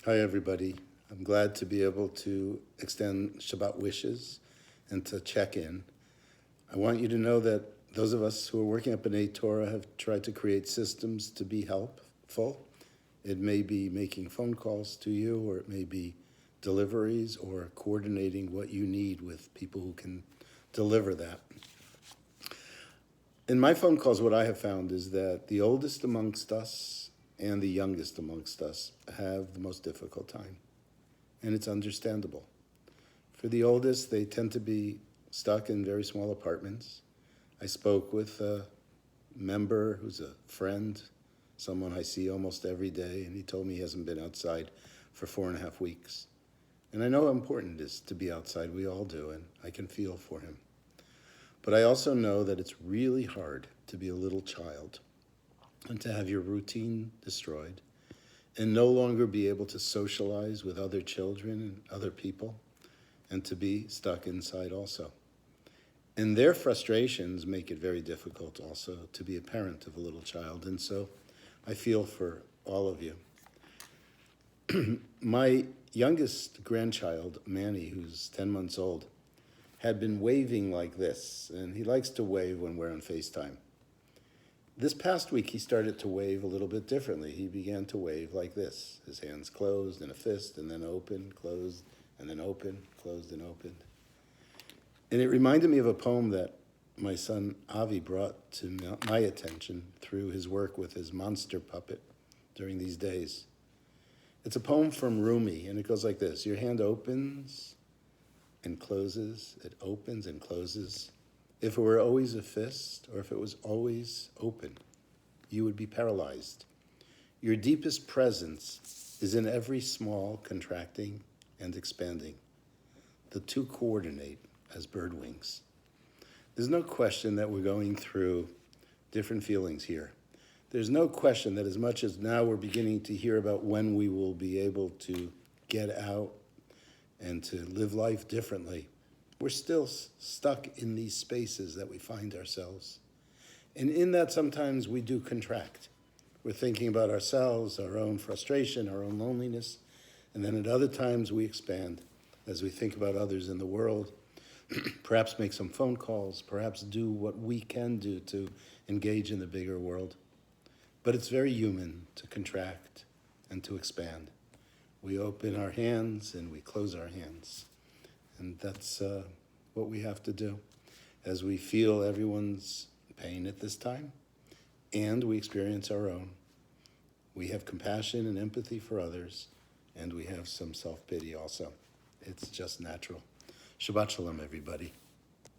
Hi, everybody. I'm glad to be able to extend Shabbat wishes and to check in. I want you to know that those of us who are working at B'nai Torah have tried to create systems to be helpful. It may be making phone calls to you, or it may be deliveries, or coordinating what you need with people who can deliver that. In my phone calls, what I have found is that the oldest amongst us and the youngest amongst us have the most difficult time. And it's understandable. For the oldest, they tend to be stuck in very small apartments. I spoke with a member who's a friend, someone I see almost every day, and he told me he hasn't been outside for 4.5 weeks. And I know how important it is to be outside. We all do, and I can feel for him. But I also know that it's really hard to be a little child and to have your routine destroyed and no longer be able to socialize with other children and other people and to be stuck inside also. And their frustrations make it very difficult also to be a parent of a little child. And so I feel for all of you. My youngest grandchild, Manny, who's 10 months old, had been waving like this, and he likes to wave when we're on FaceTime. This past week, he started to wave a little bit differently. He began to wave like this, his hands closed in a fist, and then open, closed, and then open, closed, and opened. And it reminded me of a poem that my son Avi brought to my attention through his work with his monster puppet during these days. It's a poem from Rumi, and it goes like this. Your hand opens and closes, it opens and closes. If it were always a fist, or if it was always open, you would be paralyzed. Your deepest presence is in every small contracting and expanding. The two coordinate as bird wings. There's no question that we're going through different feelings here. There's no question that as much as now we're beginning to hear about when we will be able to get out and to live life differently, we're still stuck in these spaces that we find ourselves. And in that, sometimes we do contract. We're thinking about ourselves, our own frustration, our own loneliness, and then at other times we expand as we think about others in the world, perhaps make some phone calls, perhaps do what we can do to engage in the bigger world. But it's very human to contract and to expand. We open our hands and we close our hands. And that's what we have to do as we feel everyone's pain at this time and we experience our own. We have compassion and empathy for others, and we have some self-pity also. It's just natural. Shabbat Shalom, everybody.